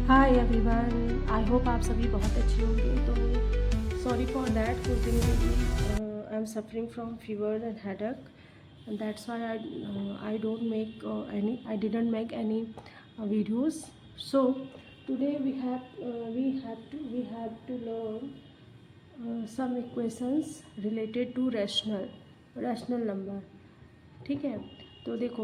Hi everyone, I hope आप सभी बहुत अच्छे होंगे। तो सॉरी फॉर दैट, कुछ दिन I am suffering from fever and headache, and that's why I don't make I didn't make any videos. So today we have to learn some equations related to rational number. ठीक है। तो देखो,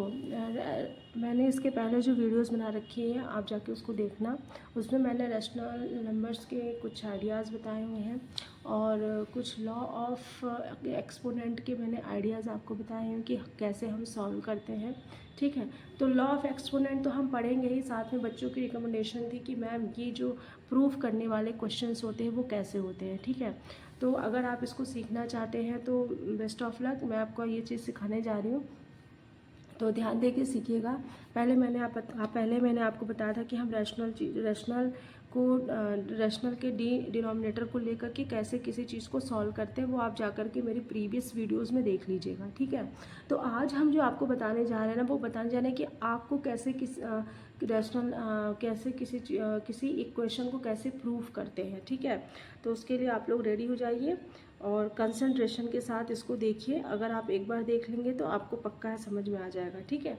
मैंने इसके पहले जो वीडियोस बना रखी हैं आप जाके उसको देखना। उसमें मैंने रैशनल नंबर्स के कुछ आइडियाज़ बताए हुए हैं और कुछ लॉ ऑफ एक्सपोनेंट के मैंने आइडियाज़ आपको बताए हैं कि कैसे हम सॉल्व करते हैं। ठीक है। तो लॉ ऑफ एक्सपोनेंट तो हम पढ़ेंगे ही, साथ में बच्चों की रिकमेंडेशन थी कि मैम ये जो प्रूफ करने वाले क्वेश्चंस होते हैं वो कैसे होते हैं। ठीक है। तो अगर आप इसको सीखना चाहते हैं तो बेस्ट ऑफ लक, मैं आपको ये चीज़ सिखाने जा रही हूँ, तो ध्यान दे के सीखिएगा। पहले मैंने आपको बताया था कि हम रैशनल के डिनोमिनेटर को लेकर के कैसे किसी चीज़ को सॉल्व करते हैं, वो आप जाकर के मेरी प्रीवियस वीडियोस में देख लीजिएगा। ठीक है। तो आज हम जो आपको बताने जा रहे हैं ना, वो बताने जा रहे हैं कि आपको कैसे किसी इक्वेशन को कैसे प्रूफ करते हैं। ठीक है। तो उसके लिए आप लोग रेडी हो जाइए और कंसंट्रेशन के साथ इसको देखिए। अगर आप एक बार देख लेंगे तो आपको पक्का है समझ में आ जाएगा। ठीक है।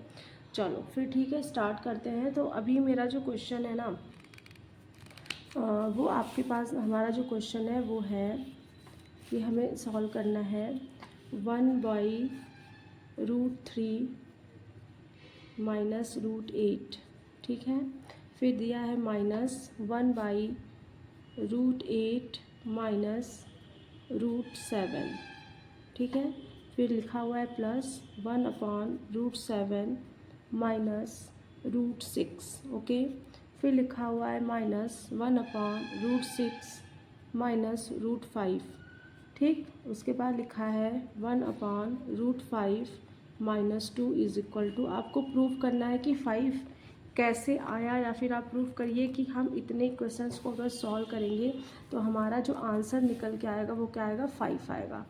चलो फिर ठीक है, स्टार्ट करते हैं। तो अभी मेरा जो क्वेश्चन है ना, वो आपके पास हमारा जो क्वेश्चन है वो है कि हमें सॉल्व करना है 1/√3 माइनस √8। ठीक है। फिर दिया है -1/√8 माइनस √7। ठीक है। फिर लिखा हुआ है +1/√7 माइनस √6। ओके। फिर लिखा हुआ है -1/√6 माइनस √5। ठीक। उसके बाद लिखा है 1/√5 माइनस 2 इज इक्वल टू, आपको प्रूफ करना है कि 5 कैसे आया, या फिर आप प्रूफ करिए कि हम इतने क्वेश्चंस को अगर सॉल्व करेंगे तो हमारा जो आंसर निकल के आएगा वो क्या आएगा, 5 आएगा।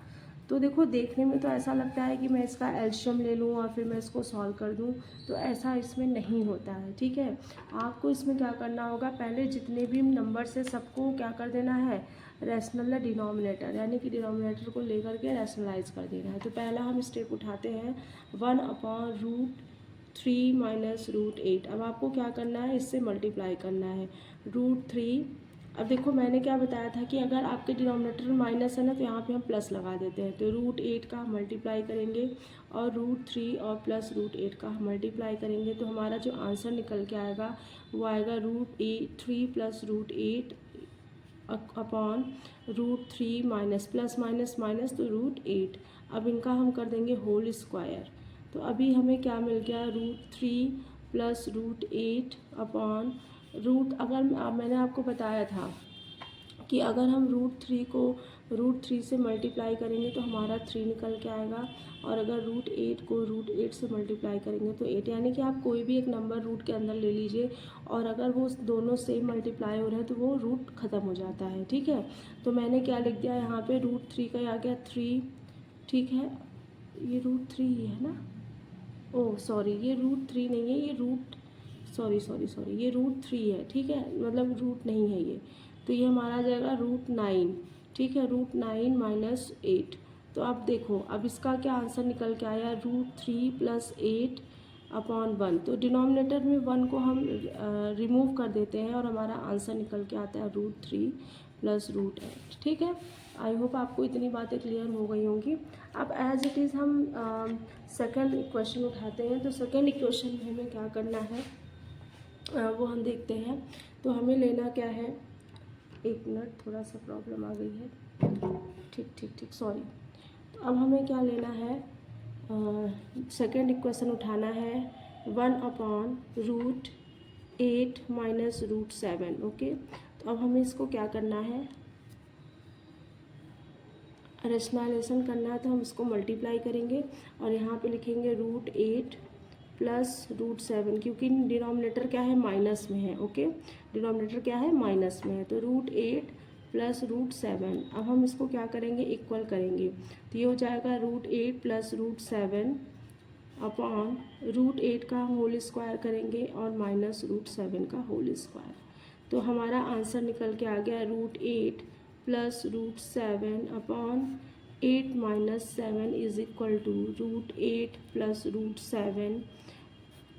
तो देखो, देखने में तो ऐसा लगता है कि मैं इसका एलशियम ले लूँ और फिर मैं इसको सॉल्व कर दूँ, तो ऐसा इसमें नहीं होता है। ठीक है। आपको इसमें क्या करना होगा, पहले जितने भी नंबर्स है सबको क्या कर देना है, रैशनल डिनोमिनेटर, यानी कि डिनोमिनेटर को लेकर के रैशनलाइज कर देना है। तो पहला हम स्टेप उठाते हैं 1/√3 माइनस √8। अब आपको क्या करना है, इससे मल्टीप्लाई करना है √3। अब देखो, मैंने क्या बताया था कि अगर आपके डिनोमिनेटर में माइनस है ना, तो यहाँ पे हम प्लस लगा देते हैं। तो √8 का हम मल्टीप्लाई करेंगे और √3 और प्लस √8 का हम मल्टीप्लाई करेंगे, तो हमारा जो आंसर निकल के आएगा वो आएगा √3 plus √8 upon √3 minus plus minus minus तो √8। अब इनका हम कर देंगे होल स्क्वायर। तो अभी हमें क्या मिल गया, √3 प्लस √8 अपॉन अगर मैंने आपको बताया था कि अगर हम √3 से मल्टीप्लाई करेंगे तो हमारा 3 निकल के आएगा, और अगर √8 को √8 से मल्टीप्लाई करेंगे तो 8, यानी कि आप कोई भी एक नंबर रूट के अंदर ले लीजिए और अगर वो दोनों सेम मल्टीप्लाई हो रहे हैं तो वो रूट ख़त्म हो जाता है। ठीक है। तो मैंने क्या लिख दिया यहाँ पे, √3 का आ गया 3। ठीक है। ये √3 ही है ना, ओह सॉरी, ये √3 नहीं है, ये सॉरी ये √3 है। ठीक है, मतलब रूट नहीं है ये, तो ये हमारा आ जाएगा √9। ठीक है। √9 माइनस 8। तो अब देखो, अब इसका क्या आंसर निकल के आया, √3 प्लस 8 अपॉन 1। तो डिनोमिनेटर में 1 को हम रिमूव कर देते हैं और हमारा आंसर निकल के आता है √3 प्लस √8। ठीक है। आई होप आपको इतनी बातें क्लियर हो गई होंगी। अब एज इट इज़ हम सेकंड इक्वेशन उठाते हैं। तो सेकंड इक्वेशन में हमें क्या करना है, वो हम देखते हैं। तो हमें लेना क्या है, एक मिनट, थोड़ा सा प्रॉब्लम आ गई है। ठीक सॉरी। तो अब हमें क्या लेना है, सेकंड इक्वेशन उठाना है 1/√8 माइनस √7। ओके। तो अब हमें इसको क्या करना है, रैशनलाइजेशन करना है, तो हम इसको मल्टीप्लाई करेंगे और यहाँ पे लिखेंगे √8 प्लस √7, क्योंकि डिनोमिनेटर क्या है, माइनस में है। ओके। डिनोमिनेटर क्या है, माइनस में है। तो √8 प्लस √7। अब हम इसको क्या करेंगे, इक्वल करेंगे। तो ये हो जाएगा √8 प्लस √7 अपॉन √8 का होल स्क्वायर करेंगे और माइनस √7 का होल स्क्वायर। तो हमारा आंसर निकल के आ गया √8 plus √7 upon 8 minus 7 is equal to √8 plus √7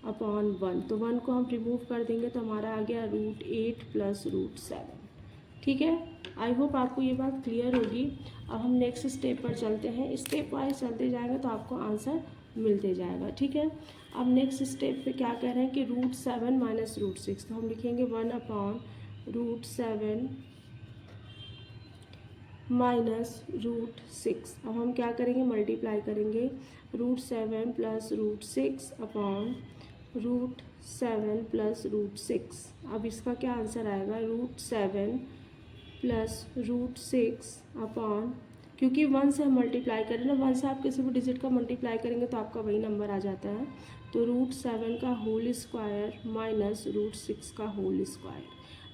upon 1। तो 1 को हम रिमूव कर देंगे तो हमारा आ गया √8 प्लस √7। ठीक है, आई होप आपको ये बात क्लियर होगी। अब हम नेक्स्ट स्टेप पर चलते हैं। स्टेप वाइज चलते जाएंगे तो आपको आंसर मिलते जाएगा। ठीक है, अब नेक्स्ट स्टेप पे क्या कह रहे हैं कि √7 माइनस √6, तो हम लिखेंगे 1 अपॉन √7 माइनस √6। अब हम क्या करेंगे, मल्टीप्लाई करेंगे √7 प्लस √6 अपॉन √7 प्लस √6। अब इसका क्या आंसर आएगा, √7 प्लस √6 अपॉन, क्योंकि 1 से हम मल्टीप्लाई करें ना, 1 से आप किसी भी डिजिट का मल्टीप्लाई करेंगे तो आपका वही नंबर आ जाता है। तो √7 का होल स्क्वायर माइनस √6 का होल स्क्वायर।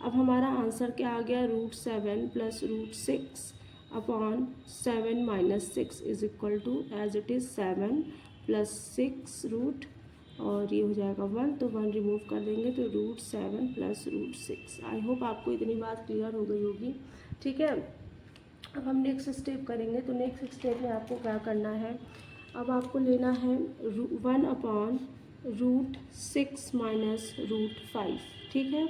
अब हमारा आंसर क्या आ गया, √7 plus √6 upon 7 minus 6 is equal to as it is 7 plus 6 root, और ये हो जाएगा 1, तो 1 रिमूव कर देंगे तो √7 प्लस √6। आई होप आपको इतनी बात क्लियर हो गई होगी। ठीक है, अब हम नेक्स्ट स्टेप करेंगे। तो नेक्स्ट स्टेप में आपको क्या करना है, अब आपको लेना है 1 अपॉन √6 माइनस √5। ठीक है,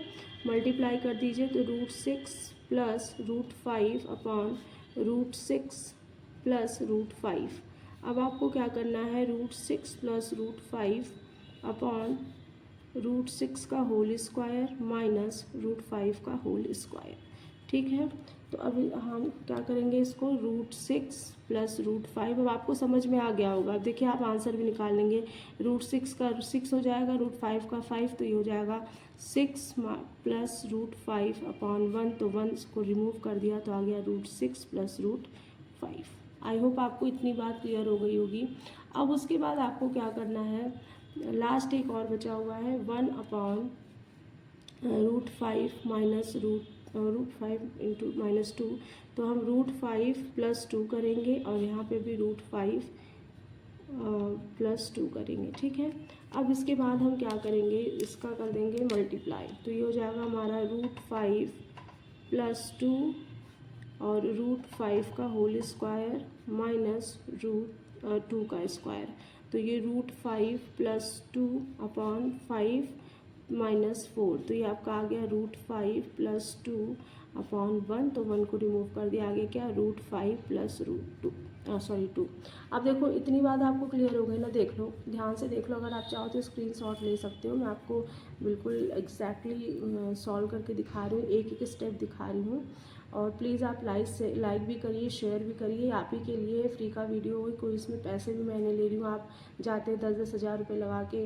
मल्टीप्लाई कर दीजिए तो √6 प्लस √5 अपॉन √6 प्लस √5। अब आपको क्या करना है, √6 प्लस √5 अपॉन √6 का होल स्क्वायर माइनस √5 का होल स्क्वायर। ठीक है, तो अभी हम क्या करेंगे, इसको √6 प्लस √5। अब आपको समझ में आ गया होगा, देखिए आप आंसर भी निकाल लेंगे। √6 का 6 हो जाएगा, √5 का 5, तो ये हो जाएगा 6 प्लस √5 अपॉन 1, तो 1 को रिमूव कर दिया तो आ गया √6 प्लस √5। आई होप आपको इतनी बात क्लियर हो गई होगी। अब उसके बाद आपको क्या करना है, लास्ट एक और बचा हुआ है 1 अपॉन √5 माइनस √5 इंटू -2, तो हम √5 प्लस 2 करेंगे और यहाँ पे भी √5 प्लस 2 करेंगे। ठीक है, अब इसके बाद हम क्या करेंगे, इसका कर देंगे मल्टीप्लाई, तो ये हो जाएगा हमारा √5 प्लस 2 और √5 का होल स्क्वायर माइनस √2 का स्क्वायर। तो ये √5 प्लस 2 अपॉन 5 माइनस 4, तो ये आपका आ गया √5 प्लस 2 अपॉन 1, तो 1 को रिमूव कर दिया, आगे क्या √5 प्लस √2। अब देखो इतनी बात आपको क्लियर हो गई ना, देख लो ध्यान से देख लो, अगर आप चाहो तो स्क्रीनशॉट ले सकते हो। मैं आपको बिल्कुल एग्जैक्टली सॉल्व करके दिखा रही हूँ, एक एक स्टेप दिखा रही हूँ। और प्लीज़ आप लाइक भी करिए, शेयर भी करिए, आप ही के लिए फ्री का वीडियो हो, कोई इसमें पैसे भी मैंने ले रही हूँ। आप जाते 10-10 हज़ार रुपये लगा के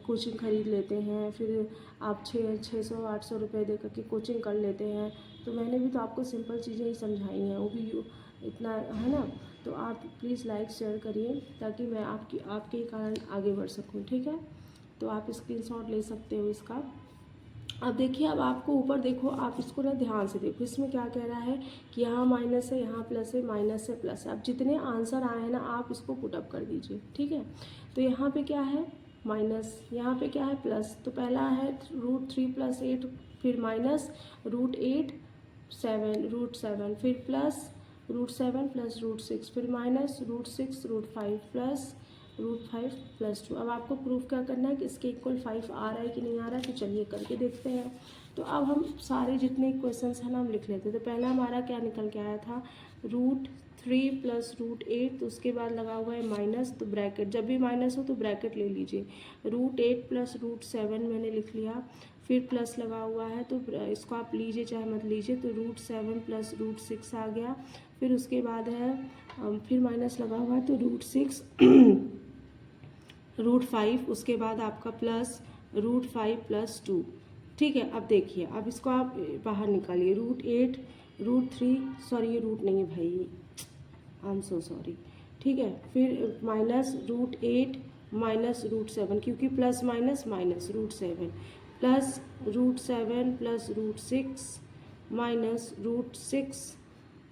कोचिंग ख़रीद लेते हैं, फिर आप 600-800 रुपये दे करके कोचिंग कर लेते हैं। तो मैंने भी तो आपको सिंपल चीज़ें ही समझाई हैं, वो भी इतना है ना। तो आप प्लीज़ लाइक शेयर करिए ताकि मैं आपके ही कारण आगे बढ़ सकूँ। ठीक है, तो आप स्क्रीनशॉट ले सकते हो इसका। अब देखिए, अब आपको ऊपर देखो, आप इसको ना ध्यान से देखो, इसमें क्या कह रहा है कि यहाँ माइनस है, यहाँ प्लस है, माइनस से प्लस है। अब जितने आंसर आए हैं ना, आप इसको पुटअप कर दीजिए। ठीक है, तो यहाँ पे क्या है माइनस, यहाँ पे क्या है प्लस। तो पहला है √3 प्लस 8, फिर माइनस √8 7 फिर प्लस √7 प्लस √6, फिर माइनस √6 √5 प्लस √5 प्लस 2। अब आपको प्रूफ क्या करना है कि इसके इक्वल 5 आ रहा है कि नहीं आ रहा है, तो चलिए करके देखते हैं। तो अब हम सारे जितने क्वेश्चंस हैं ना हम लिख लेते हैं। तो पहला हमारा क्या निकल के आया था, √3 प्लस √8, तो उसके बाद लगा हुआ है माइनस, तो ब्रैकेट, जब भी माइनस हो तो ब्रैकेट ले लीजिए। √8 प्लस √7 मैंने लिख लिया, फिर प्लस लगा हुआ है तो इसको आप लीजिए चाहे मत लीजिए, तो √7 प्लस √6 आ गया। फिर उसके बाद है फिर माइनस लगा हुआ है तो √6 √5, उसके बाद आपका प्लस √5 प्लस 2। ठीक है, अब देखिए, अब इसको आप बाहर निकालिए, √8 √3, सॉरी ये रूट नहीं है भाई, आई एम सो सॉरी। ठीक है, फिर माइनस √8 माइनस √7, क्योंकि plus minus minus √7 plus √7 plus √6 minus √6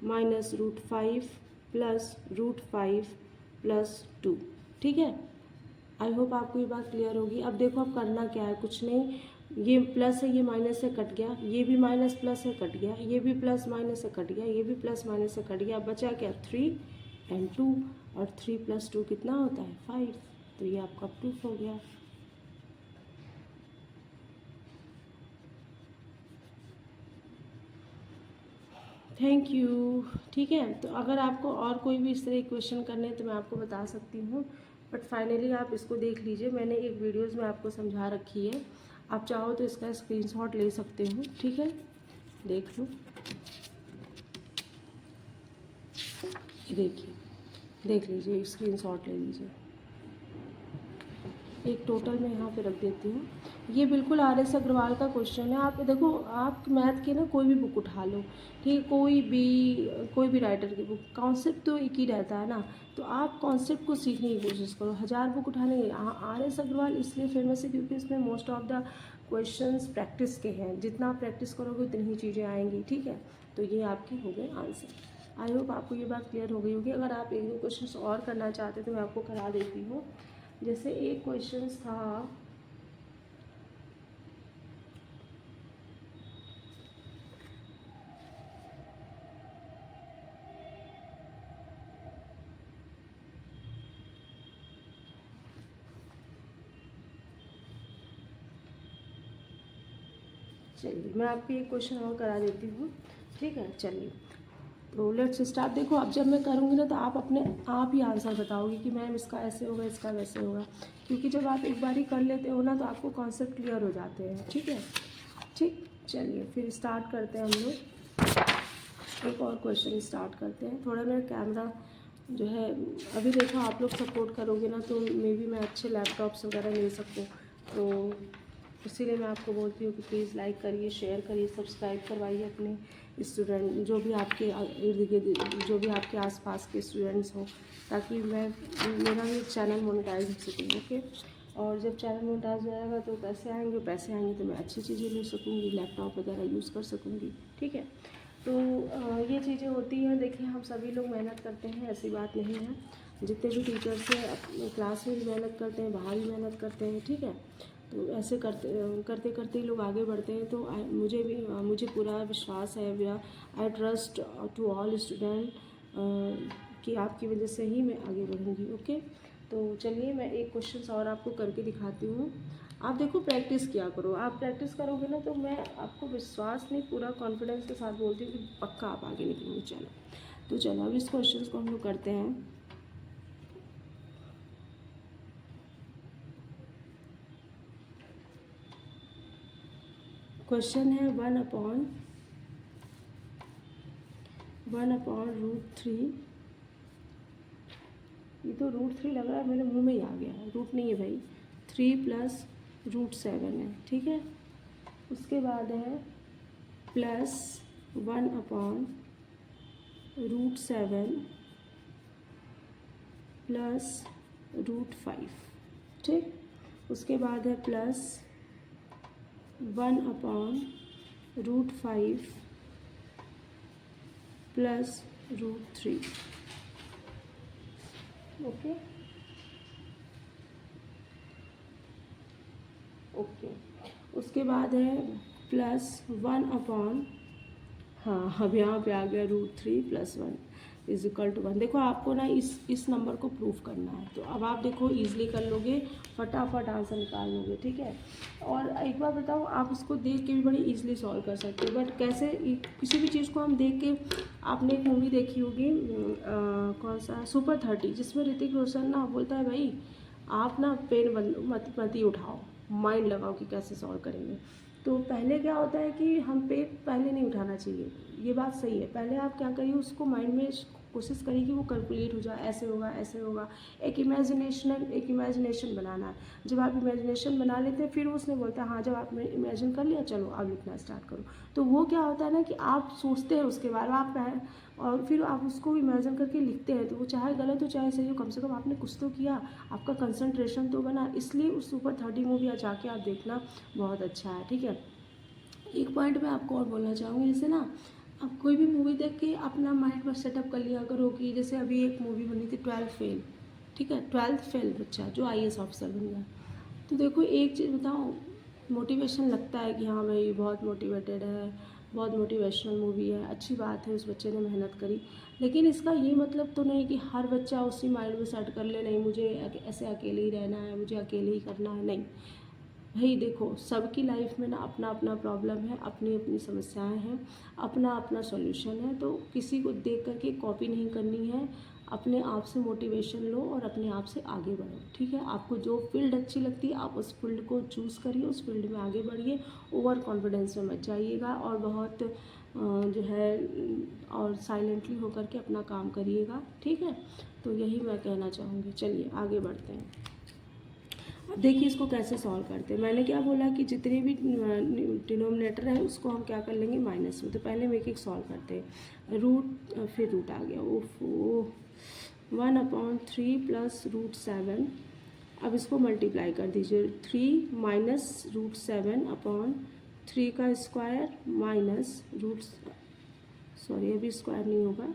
minus √5 plus √5 plus 2। ठीक है, आई होप आपको ये बात क्लियर होगी। अब देखो, अब करना क्या है, कुछ नहीं, ये प्लस है, ये माइनस से कट गया, ये भी माइनस प्लस से कट गया, ये भी प्लस माइनस से कट गया, ये भी प्लस माइनस से कट गया, बचा क्या 3 एंड 2, और 3 + 2 कितना होता है 5। तो ये आपका प्रूफ हो गया। Thank you. ठीक है, तो अगर आपको और कोई भी इस तरह क्वेश्चन करने हैं तो मैं आपको बता सकती हूँ, बट फाइनली आप इसको देख लीजिए, मैंने एक वीडियोज़ में आपको समझा रखी है, आप चाहो तो इसका स्क्रीनशॉट ले सकते हो। ठीक है, देख लो, देखिए, देख लीजिए, स्क्रीनशॉट ले लीजिए। एक टोटल मैं यहाँ पे रख देती हूँ। ये बिल्कुल RS अग्रवाल का क्वेश्चन है। आप देखो, आप मैथ के ना कोई भी बुक उठा लो, ठीक है, कोई भी राइटर की बुक, कॉन्सेप्ट तो एक ही रहता है ना, तो आप कॉन्सेप्ट को सीखने की कोशिश करो। 1000 बुक उठाने की। RS अग्रवाल इसलिए फेमस है क्योंकि इसमें most of the questions practice के हैं, जितना आप प्रैक्टिस करोगे उतनी ही चीज़ें आएंगी। ठीक है, तो ये आपकी हो गई आंसर। आई होप आपको ये बात क्लियर हो गई होगी। अगर आप 1-2 क्वेश्चन और करना चाहते हैं तो मैं आपको करा देती हूँ। जैसे एक क्वेश्चन था, चलिए मैं आपको एक क्वेश्चन और करा देती हूँ। ठीक है, चलिए, तो लेट्स स्टार्ट। देखो, अब जब मैं करूँगी ना तो आप अपने आप ही आंसर बताओगे कि मैम इसका ऐसे होगा, इसका वैसे होगा, क्योंकि जब आप एक बार ही कर लेते हो ना तो आपको कॉन्सेप्ट क्लियर हो जाते हैं। ठीक है, ठीक, चलिए फिर स्टार्ट करते हैं हम लोग। एक और क्वेश्चन स्टार्ट करते हैं। थोड़ा मेरा कैमरा जो है, अभी देखो आप लोग सपोर्ट करोगे ना तो मे बी मैं अच्छे लैपटॉप्स वगैरह ले सकूँ, तो इसीलिए मैं आपको बोलती हूँ कि प्लीज़ लाइक करिए, शेयर करिए, सब्सक्राइब करवाइए अपने स्टूडेंट, जो भी आपके इर्द गिर्द, जो भी आपके आसपास के स्टूडेंट्स हों, ताकि मेरा भी चैनल मोनेटाइज हो सके। ओके, और जब चैनल मोनेटाइज हो जाएगा तो पैसे आएंगे तो मैं अच्छी चीज़ें ले सकूँगी, लैपटॉप वगैरह यूज़ कर सकूँगी। ठीक है, तो ये चीज़ें होती हैं। देखिए, हम सभी लोग मेहनत करते हैं, ऐसी बात नहीं है। जितने भी टीचर्स हैं अपने क्लास में भी मेहनत करते हैं, बाहर भी मेहनत करते हैं। ठीक है, तो ऐसे करते करते ही लोग आगे बढ़ते हैं। तो मुझे पूरा विश्वास है, मेरा I trust to all student कि आपकी वजह से ही मैं आगे बढ़ूँगी। ओके, तो चलिए मैं एक क्वेश्चन और आपको करके दिखाती हूँ। आप देखो, प्रैक्टिस किया करो। आप प्रैक्टिस करोगे ना तो मैं आपको विश्वास नहीं, पूरा कॉन्फिडेंस के साथ बोलती हूँ कि पक्का आप आगे निकलोगे। चलो, तो चलो अब इस क्वेश्चन को हम लोग करते हैं। क्वेश्चन है 1/√3। ये तो √3 लग रहा है, मेरे मुंह में ही आ गया है, रूट नहीं है भाई, 3 + √7 है। ठीक है, उसके बाद है +1/√7 + √5। ठीक, उसके बाद है +1/√5 + √3। ओके, ओके, उसके बाद है +1/, हाँ, अब यहाँ पे आ गया √3 + 1 = 1। देखो, आपको ना इस नंबर को प्रूफ करना है, तो अब आप देखो ईजिली कर लोगे, फटाफट आंसर निकाल लोगे। ठीक है, और एक बार बताओ, आप उसको देख के भी बड़ी ईजिली सॉल्व कर सकते हो, बट कैसे? किसी भी चीज़ को हम देख के, आपने एक मूवी देखी होगी, कौन सा, सुपर 30, जिसमें ऋतिक रोशन ना बोलता है, भाई आप ना पेन मत ही उठाओ, माइंड लगाओ कि कैसे सॉल्व करेंगे। तो पहले क्या होता है कि हम पेन पहले नहीं उठाना चाहिए, ये बात सही है। पहले आप क्या करिए, उसको माइंड में कोशिश करिए कि वो कैलकुलेट हो जाए, ऐसे होगा, ऐसे होगा। एक इमेजिनेशन बनाना है। जब आप इमेजिनेशन बना लेते हैं, फिर उसने बोलता है हाँ, जब आपने इमेजिन कर लिया, चलो अब लिखना स्टार्ट करो। तो वो क्या होता है ना कि आप सोचते हैं, उसके बाद आप और फिर आप उसको इमेजिन करके लिखते हैं, तो वो चाहे गलत हो चाहे सही हो, कम से कम आपने कुछ तो किया, आपका कंसंट्रेशन तो बना। इसलिए उस सुपर 30 मूवी जाके आप देखना, बहुत अच्छा है। ठीक है, एक पॉइंट मैं आपको और बोलना चाहूँगी, जैसे ना आप कोई भी मूवी देख के अपना माइंड पर सेटअप कर लिया करो कि जैसे अभी एक मूवी बनी थी 12th फेल। ठीक है, 12th फेल बच्चा जो IAS ऑफिसर बन गया। तो देखो, एक चीज़ बताओ, मोटिवेशन लगता है कि हाँ भाई बहुत मोटिवेटेड है, बहुत मोटिवेशनल मूवी है, अच्छी बात है, उस बच्चे ने मेहनत करी। लेकिन इसका ये मतलब तो नहीं कि हर बच्चा उसी माइंड में सेट कर ले, नहीं मुझे ऐसे अकेले ही रहना है, मुझे अकेले ही करना है। नहीं भाई, देखो सबकी लाइफ में ना अपना अपना प्रॉब्लम है, अपनी अपनी समस्याएं हैं, अपना अपना सॉल्यूशन है। तो किसी को देख करके कॉपी नहीं करनी है, अपने आप से मोटिवेशन लो और अपने आप से आगे बढ़ो। ठीक है, आपको जो फील्ड अच्छी लगती है आप उस फील्ड को चूज़ करिए, उस फील्ड में आगे बढ़िए। ओवर कॉन्फिडेंस में मत जाइएगा और बहुत जो है और साइलेंटली होकर के अपना काम करिएगा। ठीक है, तो यही मैं कहना चाहूँगी। चलिए आगे बढ़ते हैं। अब देखिए इसको कैसे सॉल्व करते हैं। मैंने क्या बोला कि जितने भी डिनोमिनेटर है उसको हम क्या कर लेंगे, माइनस में। तो पहले हम एक एक सॉल्व करते हैं। रूट, फिर रूट आ गया, ओफ 1/3 प्लस √7। अब इसको मल्टीप्लाई कर दीजिए, 3 माइनस √7/3 का स्क्वायर माइनस सॉरी अभी स्क्वायर नहीं होगा,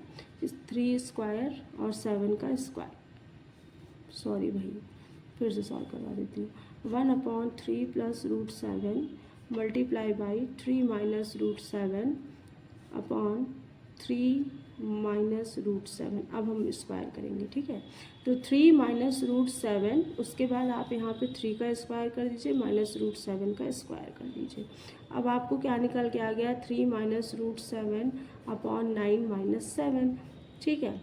3 स्क्वायर और 7 का स्क्वायर। सॉरी भाई, फिर से सॉल्व करवा देती हूँ। 1/3 plus √7 multiply by 3 minus √7/3 minus √7। अब हम स्क्वायर करेंगे। ठीक है, तो 3 माइनस √7, उसके बाद आप यहाँ पे 3 का स्क्वायर कर दीजिए, माइनस √7 का स्क्वायर कर दीजिए। अब आपको क्या निकल के आ गया, 3 माइनस √7/9 माइनस 7। ठीक है,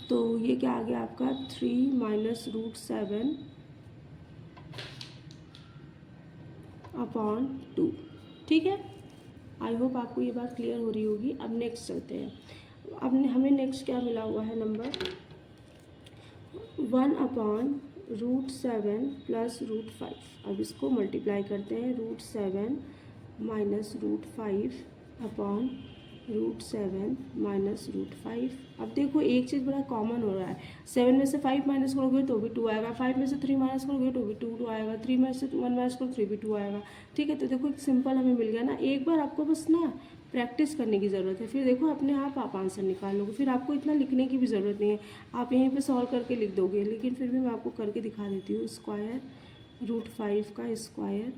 तो ये क्या आ गया आपका, 3 माइनस √7/2। ठीक है, आई होप आपको ये बात क्लियर हो रही होगी। अब नेक्स्ट चलते हैं। अब हमें नेक्स्ट क्या मिला हुआ है, नंबर 1/√7 प्लस √5। अब इसको मल्टीप्लाई करते हैं, √7 माइनस √5/√7 माइनस √5। अब देखो एक चीज़ बड़ा कॉमन हो रहा है, 7 में से 5 माइनस करोगे तो भी 2 आएगा, 5 में से 3 माइनस करोगे तो भी 2 आएगा, 3 में से 1 माइनस करोगे 3 भी 2 आएगा। ठीक है, तो देखो एक सिंपल हमें मिल गया ना। एक बार आपको बस ना प्रैक्टिस करने की ज़रूरत है, फिर देखो अपने आप आंसर निकाल लोगे, फिर आपको इतना लिखने की भी ज़रूरत नहीं है, आप यहीं पे सॉल्व करके लिख दोगे। लेकिन फिर भी मैं आपको करके दिखा देती हूँ। स्क्वायर √5 का स्क्वायर,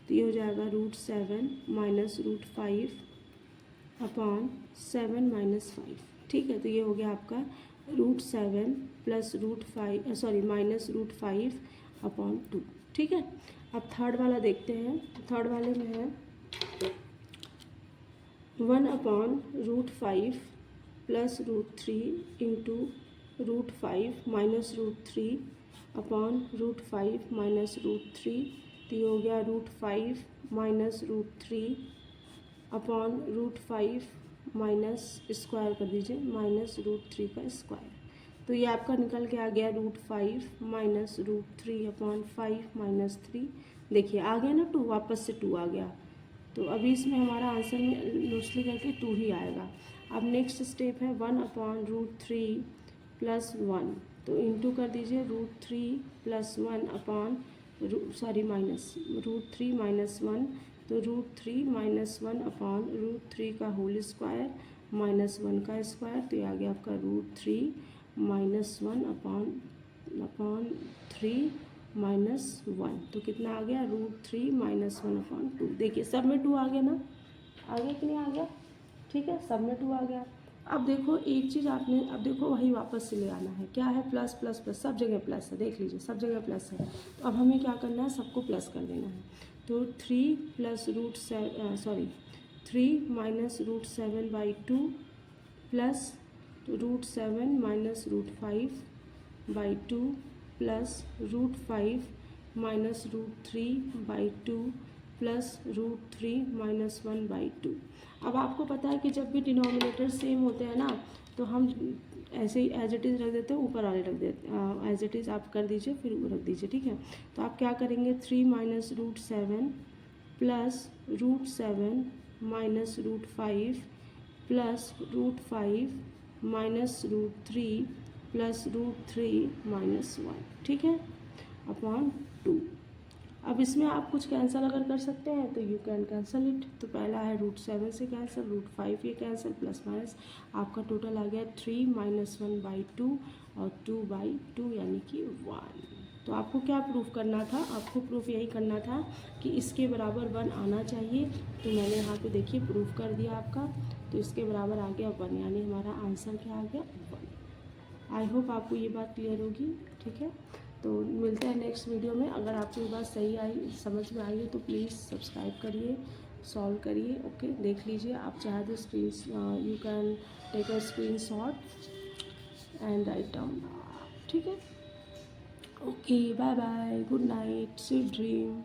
तो ये हो जाएगा √7 माइनस √5/7 माइनस 5। ठीक है, तो ये हो गया आपका √7 प्लस माइनस √5/2। ठीक है, अब थर्ड वाला देखते हैं। थर्ड वाले में है 1/√5 प्लस √3 इंटू √5 माइनस √3/√5 माइनस √3। तो ये हो गया √5 माइनस √3/√5 माइनस स्क्वायर कर दीजिए, माइनस √3 का स्क्वायर। तो ये आपका निकल के आ गया √5 माइनस √3/5 माइनस 3। देखिए आ गया ना 2, वापस से 2 आ गया। तो अभी इसमें हमारा आंसर में लूजली करके 2 ही आएगा। अब नेक्स्ट स्टेप है 1/√3 प्लस 1। तो इंटू कर दीजिए, √3 प्लस 1 माइनस √3 माइनस 1। तो √3 माइनस 1/√3 का होल स्क्वायर माइनस 1 का स्क्वायर। तो ये आ गया आपका √3 माइनस 1/3 माइनस 1। तो कितना आ गया, √3 माइनस 1/2। देखिए सब में 2 आ गया ना, आ गया कि नहीं आ गया। ठीक है, सब में 2 आ गया। अब देखो एक चीज़ आपने, अब देखो वही वापस से ले आना है। क्या है, प्लस प्लस प्लस, सब जगह प्लस है, देख लीजिए सब जगह प्लस है। तो अब हमें क्या करना है, सबको प्लस कर देना है। तो 3 minus √7/2 plus √7 minus √5/2 plus √5 minus √3/2 plus √3 minus 1/2। अब आपको पता है कि जब भी डिनोमिनेटर सेम होते हैं ना, तो हम ऐसे ही एज इट इज़ रख देते हैं, ऊपर वाले रख देते हैं, एज इट इज़ आप कर दीजिए, फिर ऊपर रख दीजिए। ठीक है, तो आप क्या करेंगे, 3 minus √7 plus √7 minus √5 plus √5 minus √3 plus √3 minus 1। ठीक है, अपॉन 2। अब इसमें आप कुछ कैंसिल अगर कर सकते हैं तो यू कैन कैंसिल इट। तो पहला है √7 से कैंसिल, √5 ये कैंसिल, प्लस माइनस आपका टोटल आ गया 3 माइनस 1/2 और 2/2 यानी कि 1। तो आपको क्या प्रूफ करना था, आपको प्रूफ यही करना था कि इसके बराबर 1 आना चाहिए। तो मैंने यहाँ पे देखिए प्रूफ कर दिया आपका, तो इसके बराबर आ गया 1, यानी हमारा आंसर क्या आ गया 1। आई होप आपको ये बात क्लियर होगी, ठीक है। तो मिलते हैं नेक्स्ट वीडियो में। अगर आपको ये बात सही आई, समझ में आई है, तो प्लीज़ सब्सक्राइब करिए, सॉल्व करिए। ओके, देख लीजिए, आप चाहे तो screen you can take a screenshot and write down, ठीक है। Okay, bye bye, good night, sweet dream.